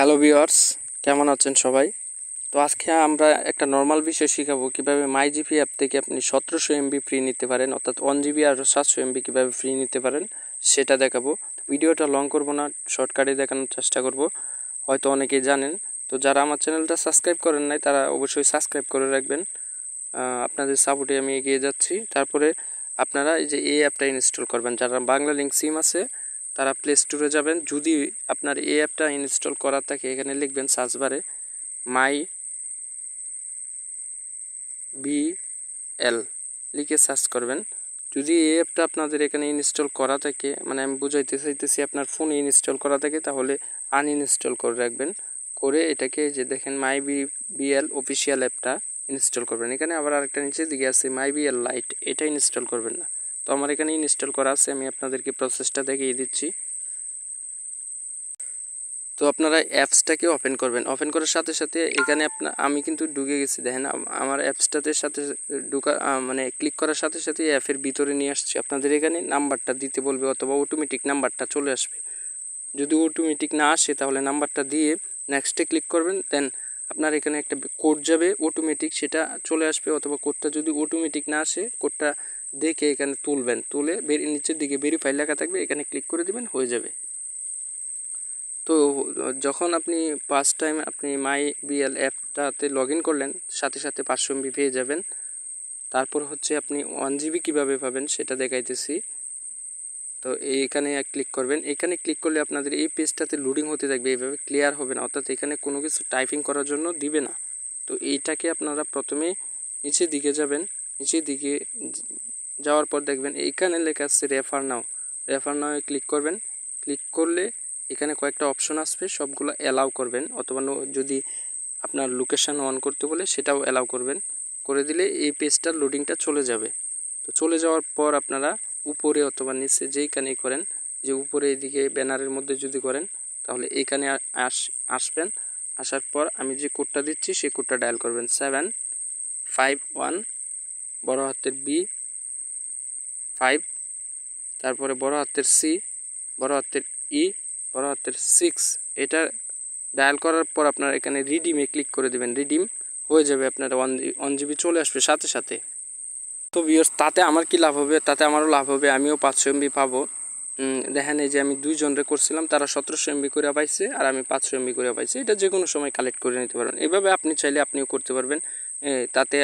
Hello viewers, কেমন আছেন সবাই? তো আজকে আমরা একটা নর্মাল বিষয় শিখাবো কিভাবে মাইজিপি অ্যাপ থেকে আপনি 1700 এমবি ফ্রি নিতে পারেন, অর্থাৎ 1 জিবি আর 700 এমবি কীভাবে ফ্রি নিতে পারেন সেটা দেখাবো। ভিডিওটা লং করব না, শর্টকাটে দেখানোর চেষ্টা করব। হয়তো অনেকেই জানেন, তো যারা আমার চ্যানেলটা সাবস্ক্রাইব করেন নাই তারা অবশ্যই সাবস্ক্রাইব করে রাখবেন। আপনাদের সাপোর্টে আমি এগিয়ে যাচ্ছি। তারপরে আপনারা এই অ্যাপটা ইনস্টল করবেন। যারা বাংলালিংক সিম আছে তারা প্লে স্টোরে যাবেন। যদি আপনার এই অ্যাপটা ইনস্টল করা থাকে, এখানে লিখবেন সার্চ বারে মাই বিএল লিখে সার্চ করবেন। যদি এই অ্যাপটা আপনাদের এখানে ইনস্টল করা থাকে, মানে আমি বুঝাইতে চাইতেছি আপনার ফোনে ইনস্টল করা থাকে, তাহলে আনইনস্টল করে রাখবেন। করে এটাকে যে দেখেন মাই বিএল অফিসিয়াল অ্যাপটা ইনস্টল করবেন। এখানে আবার আরেকটা নিচের দিকে আছে মাই বিএল লাইট, এটা ইনস্টল করবেন না। তো আমার এখানে ইনস্টল করা আছে, আমি আপনাদেরকে প্রসেসটা দেখিয়ে দিচ্ছি। তো আপনারা অ্যাপসটাকে ওপেন করবেন। ওপেন করার সাথে সাথে এখানে আমি কিন্তু ঢুকে গেছি, দেখেন আমার অ্যাপসটাতে সাথে ঢুকা মানে ক্লিক করার সাথে সাথে অ্যাপের ভিতরে নিয়ে আসছে। আপনাদের এখানে নাম্বারটা দিতে বলবে অথবা অটোমেটিক নাম্বারটা চলে আসবে। যদি অটোমেটিক না আসে তাহলে নাম্বারটা দিয়ে নেক্সটে ক্লিক করবেন। দেন আপনার এখানে একটা কোড যাবে অটোমেটিক, সেটা চলে আসবে। অথবা কোডটা যদি অটোমেটিক না আসে, কোডটা দেখে এখানে তুলবেন, তুলে নিচের দিকে ভেরিফাই লেখা থাকবে, এখানে ক্লিক করে দিবেন, হয়ে যাবে। তো যখন আপনি ফার্স্ট টাইম আপনি মাই বিএল অ্যাপটাতে লগ ইন করলেন, সাথে সাথে 500 এমবি পেয়ে যাবেন। তারপর হচ্ছে আপনি 1 জিবি কীভাবে পাবেন সেটা দেখাইতেছি। তো এইখানে ক্লিক করবেন। এখানে ক্লিক করলে আপনাদের এই পেজটাতে লোডিং হতে থাকবে, এইভাবে ক্লিয়ার হবে না, অর্থাৎ এখানে কোনো কিছু টাইপিং করার জন্য দিবে না। তো এইটাকে আপনারা প্রথমে নিচের দিকে যাবেন। নিচের দিকে যাওয়ার পর দেখবেন এইখানে লেখা আছে রেফার নাও। রেফার নাও ক্লিক করবেন। ক্লিক করলে এখানে কয়েকটা অপশন আসবে, সবগুলো অ্যালাউ করবেন। অথবা যদি আপনার লোকেশান অন করতে বলে সেটাও অ্যালাউ করবেন। করে দিলে এই পেজটার লোডিংটা চলে যাবে। তো চলে যাওয়ার পর আপনারা উপরে অথবা নিচে যেইখানেই করেন, যে উপরে এইদিকে ব্যানারের মধ্যে যদি করেন, তাহলে এইখানে আসবেন। আসার পর আমি যে কোডটা দিচ্ছি সেই কোডটা ডায়াল করবেন 751, বড় হাতের বি 5, তারপরে বড় হাতের সি, বড় হাতের ই, বড় হাতের 6। এটা ডায়াল করার পর আপনার এখানে রিডিমে ক্লিক করে দেবেন। রিডিম হয়ে যাবে, আপনার 1 জিবি চলে আসবে সাথে সাথে। তো ভিউয়ার্স, তাতে আমার কি লাভ হবে? তাতে আমারও লাভ হবে, আমিও 500 এমবি পাবো। দেখেন এই যে আমি 2 জনরে করছিলাম, তারা 1700 এমবি করে পাইছে আর আমি 500 এমবি করে পাইছি। এটা যে কোনো সময় কালেক্ট করে নিতে পারবেন। এভাবে আপনি চাইলে আপনিও করতে পারবেন। তাতে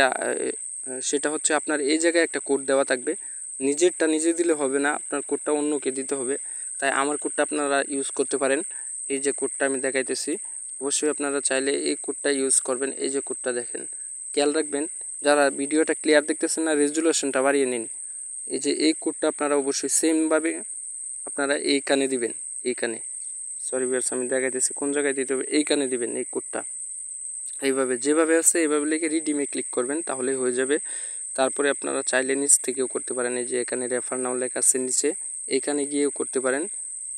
সেটা হচ্ছে আপনার এই জায়গায় একটা কোড দেওয়া থাকবে। নিজেরটা নিজে দিলে হবে না, আপনার কোডটা অন্যকে দিতে হবে। তাই আমার কোডটা আপনারা ইউজ করতে পারেন। এই যে কোডটা আমি দেখাইতেছি, অবশ্যই আপনারা চাইলে এই কোডটা ইউজ করবেন। এই যে কোডটা দেখেন, খেয়াল রাখবেন, যারা ভিডিওটা ক্লিয়ার দেখতেছেন না, রেজুলেশনটা বাড়িয়ে নিন। এই যে এই কোডটা আপনারা অবশ্যই সেমভাবে আপনারা এইখানে দিবেন। এইখানে সরি ভিউয়ার্স, আমি দেখাইতেছি কোন জায়গায় দিতে হবে। এইখানে দিবেন এই কোডটা, এইভাবে যেভাবে আছে এইভাবে লিখে রিডিমে ক্লিক করবেন, তাহলেই হয়ে যাবে। তারপরে আপনারা চাইলে নিচ থেকেও করতে পারেন। এই যে এখানে রেফার নাও লেখা আছে নিচে, এইখানে গিয়েও করতে পারেন।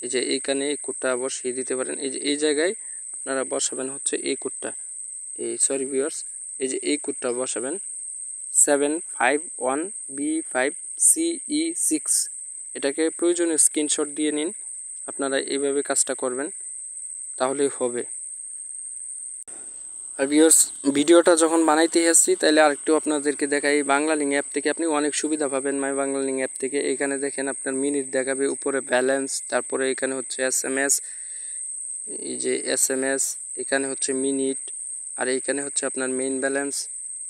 এই যে এইখানে এই কোডটা বসিয়ে দিতে পারেন। এই যে এই জায়গায় আপনারা বসাবেন হচ্ছে এই কোডটা, এই সরি ভিউয়ার্স, এই যে এই কোডটা বসাবেন 751B5CE6। এটাকে প্রয়োজনীয় স্ক্রিনশট দিয়ে নিন। আপনারা এইভাবে কাজটা করবেন, তাহলেই হবে। আর ভিউয়ার্স, ভিডিওটা যখন বানাইতে আসছি তাহলে আরেকটু আপনাদেরকে দেখাই। বাংলালিংক অ্যাপ থেকে আপনি অনেক সুবিধা পাবেন। মাই বাংলালিংক অ্যাপ থেকে এখানে দেখেন আপনার মিনিট দেখাবে, উপরে ব্যালেন্স, তারপরে এখানে হচ্ছে SMS, এই যে SMS, এখানে হচ্ছে মিনিট, আর এইখানে হচ্ছে আপনার মেইন ব্যালেন্স।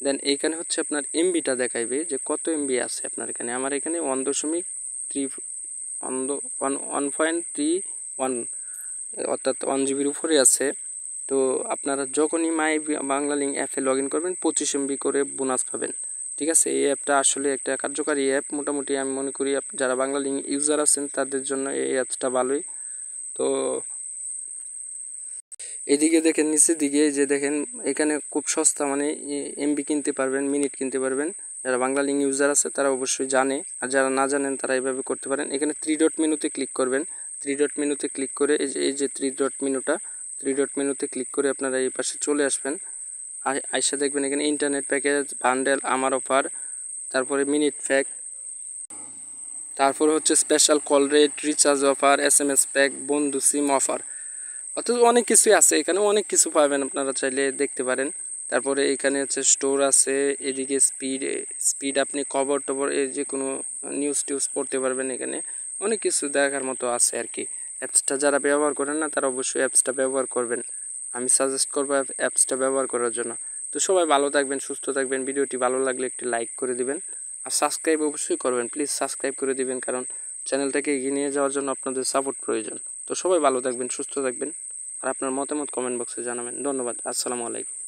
দেন এইখানে হচ্ছে আপনার এমবিটা দেখাইবে যে কত এমবি আছে আপনার এখানে। আমার এখানে 1.31, অর্থাৎ 1 জিবির উপরে আছে। তো আপনারা যখনই মাই বাংলালিংক অ্যাপে লগ ইন করবেন 25 এমবি করে বোনাস পাবেন। ঠিক আছে, এই অ্যাপটা আসলে একটা কার্যকারী অ্যাপ। মোটামুটি আমি মনে করি যারা বাংলালিংক ইউজার আছেন তাদের জন্য এই অ্যাপসটা ভালোই। তো এদিকে দেখেন নিচের দিকে যে দেখেন এখানে খুব সস্তা, মানে এমবি কিনতে পারবেন, মিনিট কিনতে পারবেন। যারা বাংলালিংক ইউজার আছে তারা অবশ্যই জানে, আর যারা না জানেন তারা এইভাবে করতে পারেন। এখানে 3 ডট মেনুতে ক্লিক করবেন। 3 ডট মেনুতে ক্লিক করে এই যে 3 ডট মেনুটা, 3 ডট মেনুতে ক্লিক করে আপনারা এই পাশে চলে আসবেন। আর আইসা দেখবেন এখানে ইন্টারনেট প্যাকেজ, বান্ডেল, আমার অফার, তারপরে মিনিট প্যাক, তারপর হচ্ছে special call rate, recharge offer, SMS pack, বন্ধু সিম অফার। অথচ অনেক কিছুই আছে এখানে, অনেক কিছু পাবেন, আপনারা চাইলে দেখতে পারেন। তারপরে এখানে হচ্ছে স্টোর আছে, এদিকে স্পিড আপনি খবর টবর এই যে কোনো নিউজ টিউজ পড়তে পারবেন। এখানে অনেক কিছু দেখার মতো আছে আর কি। অ্যাপসটা যারা ব্যবহার করেন না তারা অবশ্যই অ্যাপসটা ব্যবহার করবেন, আমি সাজেস্ট করবো অ্যাপসটা ব্যবহার করার জন্য। তো সবাই ভালো থাকবেন, সুস্থ থাকবেন। ভিডিওটি ভালো লাগলে একটি লাইক করে দিবেন, আর সাবস্ক্রাইব অবশ্যই করবেন, প্লিজ সাবস্ক্রাইব করে দিবেন, কারণ চ্যানেলটাকে এগিয়ে নিয়ে যাওয়ার জন্য আপনাদের সাপোর্ট প্রয়োজন। তো সবাই ভালো থাকবেন, সুস্থ থাকবেন, আর আপনার মতামত কমেন্ট বক্সে জানাবেন। ধন্যবাদ, আসসালামু আলাইকুম।